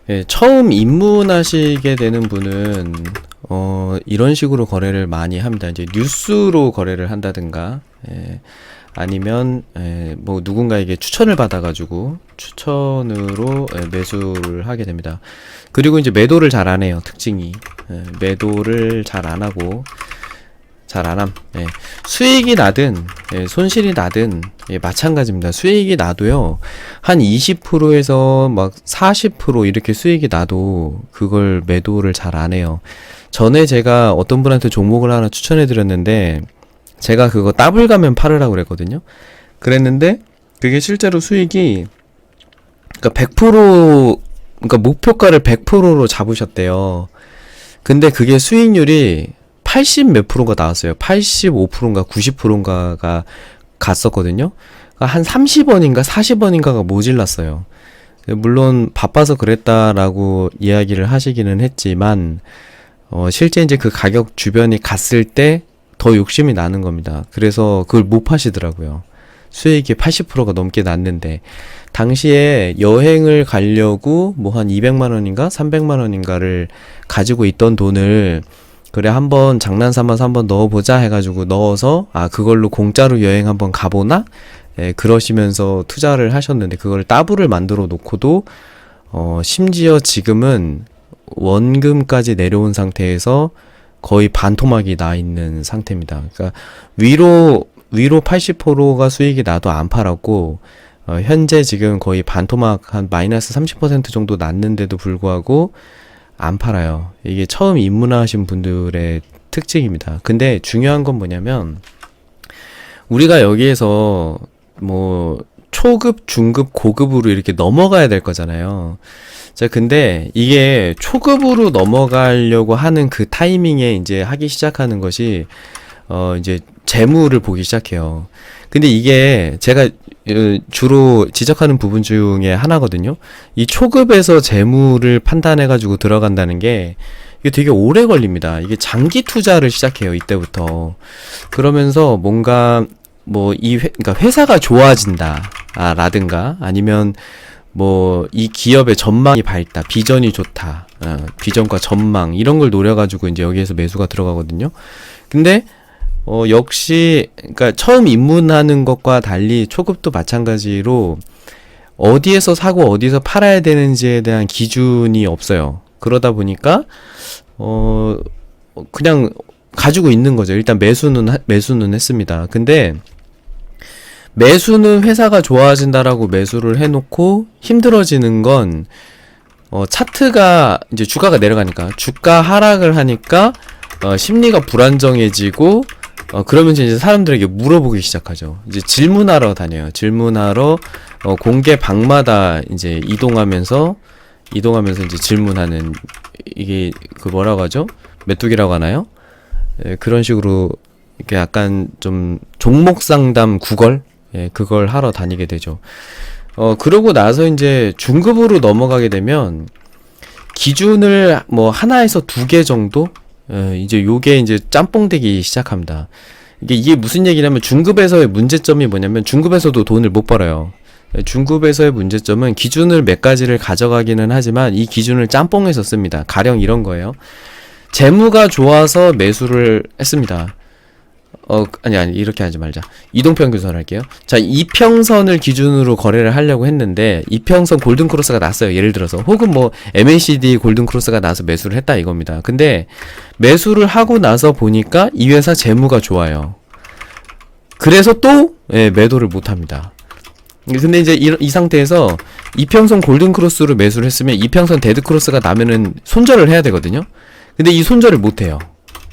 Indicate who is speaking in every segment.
Speaker 1: 예, 처음 입문하시게 되는 분은 이런 식으로 거래를 많이 합니다. 이제 뉴스로 거래를 한다든가, 아니면 뭐 누군가에게 추천을 받아가지고 추천으로 매수를 하게 됩니다. 그리고 이제 매도를 잘 안 해요. 특징이 매도를 잘 안 하고 잘 안 함. 수익이 나든 손실이 나든 마찬가지입니다. 수익이 나도요 한 20%에서 막 40% 이렇게 수익이 나도 그걸 매도를 잘 안 해요. 전에 제가 어떤 분한테 종목을 하나 추천해 드렸는데 제가 그거 더블 가면 팔으라고 그랬거든요. 그랬는데 그게 실제로 수익이 그러니까 100% 그러니까 목표가를 100%로 잡으셨대요. 근데 그게 수익률이 80 몇 프로가 나왔어요. 85%인가 90%인가가 갔었거든요. 그러니까 한 30원인가 40원인가가 모질랐어요. 물론 바빠서 그랬다라고 이야기를 하시기는 했지만 실제 이제 그 가격 주변이 갔을 때 더 욕심이 나는 겁니다. 그래서 그걸 못 파시더라고요. 수익이 80%가 넘게 났는데 당시에 여행을 가려고 뭐 한 200만 원인가 300만 원인가를 가지고 있던 돈을 그래 한번 장난 삼아서 한번 넣어보자 해가지고 넣어서 그걸로 공짜로 여행 한번 가보나? 그러시면서 투자를 하셨는데 그걸 따블을 만들어 놓고도 심지어 지금은 원금까지 내려온 상태에서 거의 반토막이 나 있는 상태입니다. 그러니까 위로 80%가 수익이 나도 안 팔았고 현재 지금 거의 반토막 한 마이너스 30% 정도 났는데도 불구하고 안 팔아요. 이게 처음 입문하신 분들의 특징입니다. 근데 중요한 건 뭐냐면 우리가 여기에서 뭐 초급, 중급, 고급으로 이렇게 넘어가야 될 거잖아요. 자, 근데 이게 초급으로 넘어가려고 하는 그 타이밍에 이제 하기 시작하는 것이 이제 재무를 보기 시작해요. 근데 이게 제가 주로 지적하는 부분 중에 하나거든요. 이 초급에서 재무를 판단해가지고 들어간다는 게 이게 되게 오래 걸립니다. 이게 장기 투자를 시작해요. 이때부터. 그러면서 뭔가 뭐 그러니까 회사가 좋아진다. 라든가 아니면 뭐 이 기업의 전망이 밝다. 비전이 좋다. 비전과 전망 이런 걸 노려가지고 이제 여기에서 매수가 들어가거든요. 근데 역시 그러니까 처음 입문하는 것과 달리 초급도 마찬가지로 어디에서 사고 어디서 팔아야 되는지에 대한 기준이 없어요. 그러다 보니까 그냥 가지고 있는 거죠. 일단 매수는 했습니다. 근데 매수는 회사가 좋아진다라고 매수를 해놓고 힘들어지는 건 차트가 이제 주가가 내려가니까 주가 하락을 하니까 심리가 불안정해지고 그러면서 이제 사람들에게 물어보기 시작하죠. 이제 질문하러 다녀요. 질문하러 공개 방마다 이제 이동하면서 이제 질문하는 이게 그 뭐라고 하죠? 메뚜기라고 하나요? 그런 식으로 이렇게 약간 좀 종목 상담 구걸 그걸 하러 다니게 되죠. 그러고 나서 이제 중급으로 넘어가게 되면 기준을 뭐 하나에서 두 개 정도 이제 요게 이제 짬뽕 되기 시작합니다. 이게 무슨 얘기냐면 중급에서의 문제점이 뭐냐면 중급에서도 돈을 못 벌어요. 중급에서의 문제점은 기준을 몇 가지를 가져가기는 하지만 이 기준을 짬뽕해서 씁니다. 가령 이런 거예요. 재무가 좋아서 매수를 했습니다. 아니 이렇게 하지 말자. 이동평균선 할게요. 자, 이평선을 기준으로 거래를 하려고 했는데 이평선 골든크로스가 났어요. 예를 들어서 혹은 뭐 MACD 골든크로스가 나서 매수를 했다 이겁니다. 근데 매수를 하고 나서 보니까 이 회사 재무가 좋아요. 그래서 또 매도를 못 합니다. 근데 이제 이 상태에서 이평선 골든크로스로 매수를 했으면 이평선 데드크로스가 나면은 손절을 해야 되거든요. 근데 이 손절을 못 해요.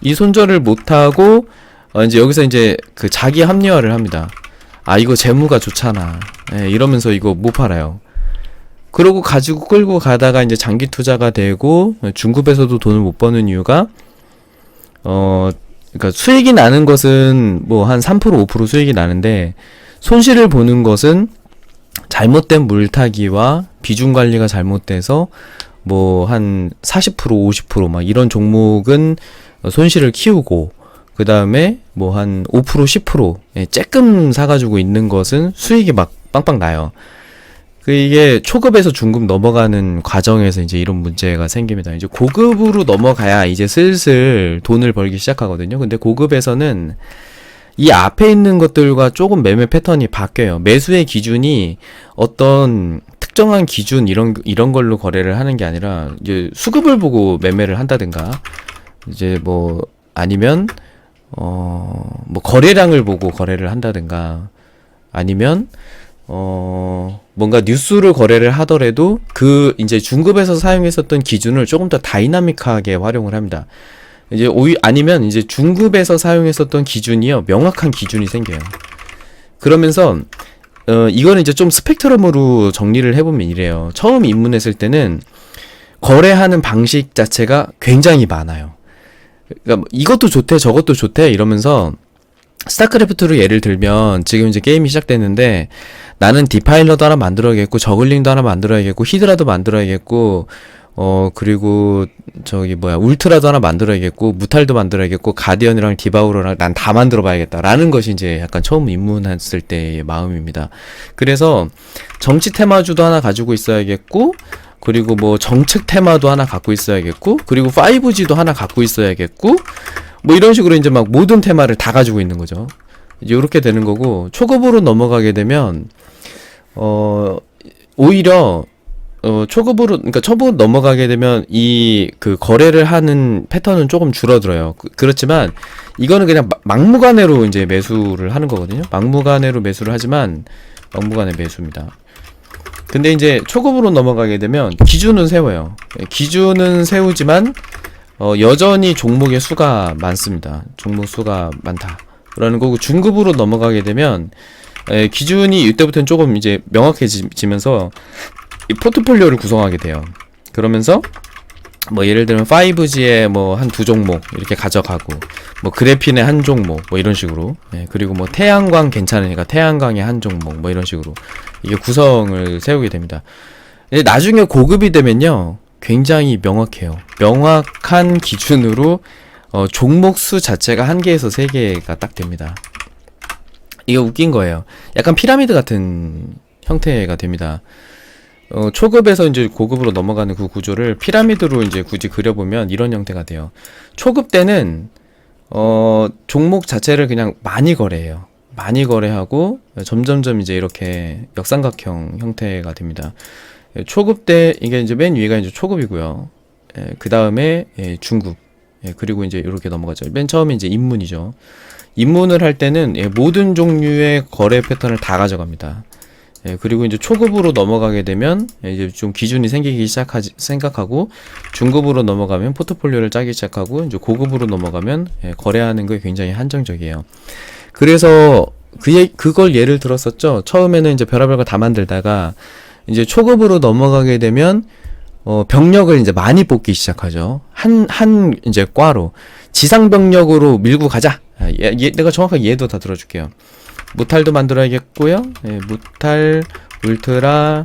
Speaker 1: 이 손절을 못 하고 이제 여기서 이제 그 자기 합리화를 합니다. 이거 재무가 좋잖아. 이러면서 이거 못 팔아요. 그러고 가지고 끌고 가다가 이제 장기 투자가 되고 중급에서도 돈을 못 버는 이유가 그러니까 수익이 나는 것은 뭐 한 3% 5% 수익이 나는데 손실을 보는 것은 잘못된 물타기와 비중 관리가 잘못돼서 뭐 한 40% 50% 이런 종목은 손실을 키우고 그 다음에 뭐 한 5% 10% 쬐끔 사가지고 있는 것은 수익이 막 빵빵 나요. 그 이게 초급에서 중급 넘어가는 과정에서 이제 이런 문제가 생깁니다. 이제 고급으로 넘어가야 이제 슬슬 돈을 벌기 시작하거든요. 근데 고급에서는 이 앞에 있는 것들과 조금 매매 패턴이 바뀌어요. 매수의 기준이 어떤 특정한 기준 이런 걸로 거래를 하는 게 아니라 이제 수급을 보고 매매를 한다든가 이제 뭐 아니면 뭐 거래량을 보고 거래를 한다든가 아니면 뭔가 뉴스를 거래를 하더라도 그 이제 중급에서 사용했었던 기준을 조금 더 다이나믹하게 활용을 합니다. 이제 아니면 이제 중급에서 사용했었던 기준이요, 명확한 기준이 생겨요. 그러면서 이거는 이제 좀 스펙트럼으로 정리를 해보면 이래요. 처음 입문했을 때는 거래하는 방식 자체가 굉장히 많아요. 그러니까 뭐 이것도 좋대 저것도 좋대 이러면서 스타크래프트로 예를 들면 지금 이제 게임이 시작됐는데 나는 디파일러도 하나 만들어야겠고 저글링도 하나 만들어야겠고 히드라도 만들어야겠고 그리고 울트라도 하나 만들어야겠고 무탈도 만들어야겠고 가디언이랑 디바우러랑 난 다 만들어 봐야겠다라는 것이 이제 약간 처음 입문했을 때의 마음입니다. 그래서 정치 테마주도 하나 가지고 있어야겠고 그리고 뭐 정책 테마도 하나 갖고 있어야겠고 그리고 5G도 하나 갖고 있어야겠고 뭐 이런 식으로 이제 막 모든 테마를 다 가지고 있는 거죠. 이제 요렇게 되는 거고 초급으로 넘어가게 되면 오히려 초급으로 그러니까 초급 넘어가게 되면 이 그 거래를 하는 패턴은 조금 줄어들어요. 그렇지만 이거는 그냥 막무가내로 이제 매수를 하는 거거든요. 막무가내로 매수를 하지만 막무가내 매수입니다. 근데 이제 초급으로 넘어가게 되면 기준은 세워요. 기준은 세우지만 여전히 종목의 수가 많습니다. 종목 수가 많다. 라는 거고 중급으로 넘어가게 되면 기준이 이때부터는 조금 이제 명확해지면서 이 포트폴리오를 구성하게 돼요. 그러면서 뭐 예를 들면 5G에 뭐 한 2종목 이렇게 가져가고 뭐 그래핀의 한 종목 뭐 이런 식으로 그리고 뭐 태양광 괜찮으니까 태양광의 한 종목 뭐 이런 식으로 이게 구성을 세우게 됩니다. 나중에 고급이 되면요 굉장히 명확해요. 명확한 기준으로 종목 수 자체가 1개에서 3개가 딱 됩니다. 이게 웃긴 거예요. 약간 피라미드 같은 형태가 됩니다. 초급에서 이제 고급으로 넘어가는 그 구조를 피라미드로 이제 굳이 그려보면 이런 형태가 돼요. 초급 때는 종목 자체를 그냥 많이 거래해요. 많이 거래하고 점점점 이제 이렇게 역삼각형 형태가 됩니다. 초급 때 이게 이제 맨 위가 이제 초급이고요. 그 다음에 중급, 그리고 이제 이렇게 넘어가죠. 맨 처음에 이제 입문이죠. 입문을 할 때는 모든 종류의 거래 패턴을 다 가져갑니다. 그리고 이제 초급으로 넘어가게 되면 이제 좀 기준이 생기기 생각하고 중급으로 넘어가면 포트폴리오를 짜기 시작하고 이제 고급으로 넘어가면 거래하는 게 굉장히 한정적이에요. 그래서 그걸 예를 들었었죠. 처음에는 이제 별의별 거 다 만들다가 이제 초급으로 넘어가게 되면 병력을 이제 많이 뽑기 시작하죠. 한 이제 과로 지상 병력으로 밀고 가자. 내가 정확하게 얘도 다 들어줄게요. 무탈도 만들어야겠고요. 무탈, 울트라,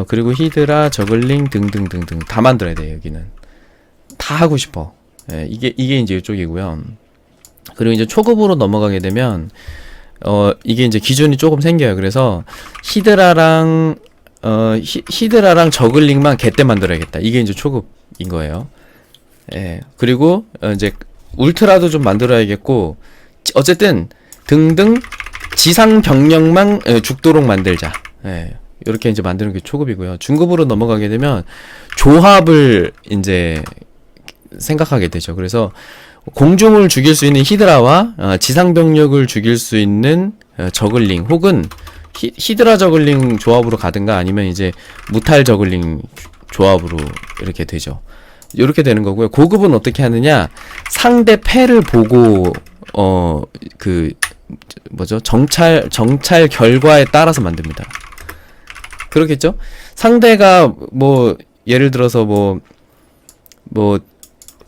Speaker 1: 그리고 히드라, 저글링 등등등등 다 만들어야 돼요. 여기는 다 하고 싶어. 이게 이제 이쪽이고요. 그리고 이제 초급으로 넘어가게 되면 이게 이제 기준이 조금 생겨요. 그래서 히드라랑 저글링만 개때 만들어야겠다. 이게 이제 초급인 거예요. 그리고 이제 울트라도 좀 만들어야겠고 어쨌든 등등 지상 병력만 죽도록 만들자. 이렇게 이제 만드는 게 초급이고요. 중급으로 넘어가게 되면 조합을 이제 생각하게 되죠. 그래서 공중을 죽일 수 있는 히드라와 지상 병력을 죽일 수 있는 저글링 혹은 히드라 저글링 조합으로 가든가 아니면 이제 무탈 저글링 조합으로 이렇게 되죠. 이렇게 되는 거고요. 고급은 어떻게 하느냐? 상대 패를 보고 정찰 결과에 따라서 만듭니다. 그렇겠죠? 상대가 뭐 예를 들어서 뭐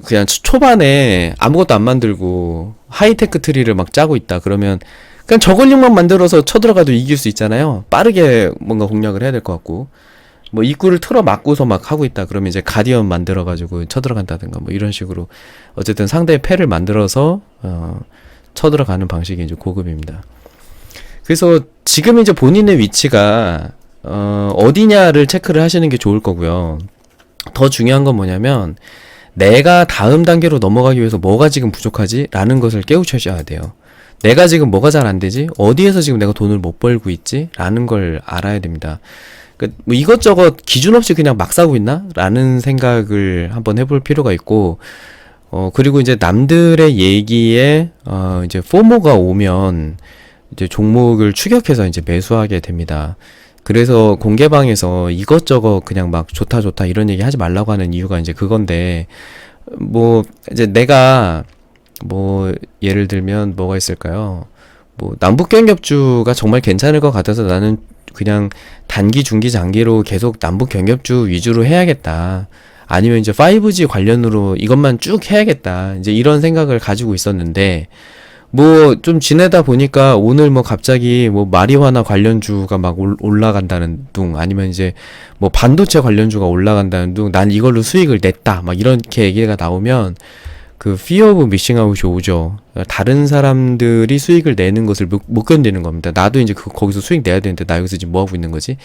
Speaker 1: 그냥 초반에 아무것도 안 만들고 하이테크 트리를 막 짜고 있다. 그러면 그냥 저글링만 만들어서 쳐들어가도 이길 수 있잖아요. 빠르게 뭔가 공략을 해야 될 것 같고 뭐 입구를 틀어 막고서 막 하고 있다. 그러면 이제 가디언 만들어가지고 쳐들어간다든가 뭐 이런 식으로 어쨌든 상대의 패를 만들어서 쳐들어가는 방식이 이제 고급입니다. 그래서 지금 이제 본인의 위치가 어디냐를 체크를 하시는 게 좋을 거고요. 더 중요한 건 뭐냐면 내가 다음 단계로 넘어가기 위해서 뭐가 지금 부족하지? 라는 것을 깨우쳐셔야 돼요. 내가 지금 뭐가 잘 안 되지? 어디에서 지금 내가 돈을 못 벌고 있지? 라는 걸 알아야 됩니다. 뭐 이것저것 기준 없이 그냥 막 사고 있나? 라는 생각을 한번 해볼 필요가 있고, 그리고 이제 남들의 얘기에, 이제 포모가 오면, 이제 종목을 추격해서 이제 매수하게 됩니다. 그래서 공개방에서 이것저것 그냥 막 좋다 좋다 이런 얘기 하지 말라고 하는 이유가 이제 그건데, 뭐, 이제 내가, 뭐, 예를 들면 뭐가 있을까요? 뭐, 남북경협주가 정말 괜찮을 것 같아서 나는 그냥 단기, 중기, 장기로 계속 남북경협주 위주로 해야겠다. 아니면 이제 5G 관련으로 이것만 쭉 해야겠다. 이제 이런 생각을 가지고 있었는데, 뭐 좀 지내다 보니까 오늘 뭐 갑자기 뭐 마리화나 관련주가 막 올라간다는 둥, 아니면 이제 뭐 반도체 관련주가 올라간다는 둥, 난 이걸로 수익을 냈다 막 이렇게 얘기가 나오면 그 fear of missing out이 오죠. 다른 사람들이 수익을 내는 것을 못 견디는 겁니다. 나도 이제 거기서 수익 내야 되는데 나 여기서 지금 뭐 하고 있는 거지?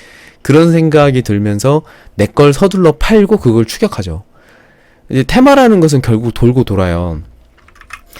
Speaker 1: 그런 생각이 들면서 내 걸 서둘러 팔고 그걸 추격하죠. 이제 테마라는 것은 결국 돌고 돌아요.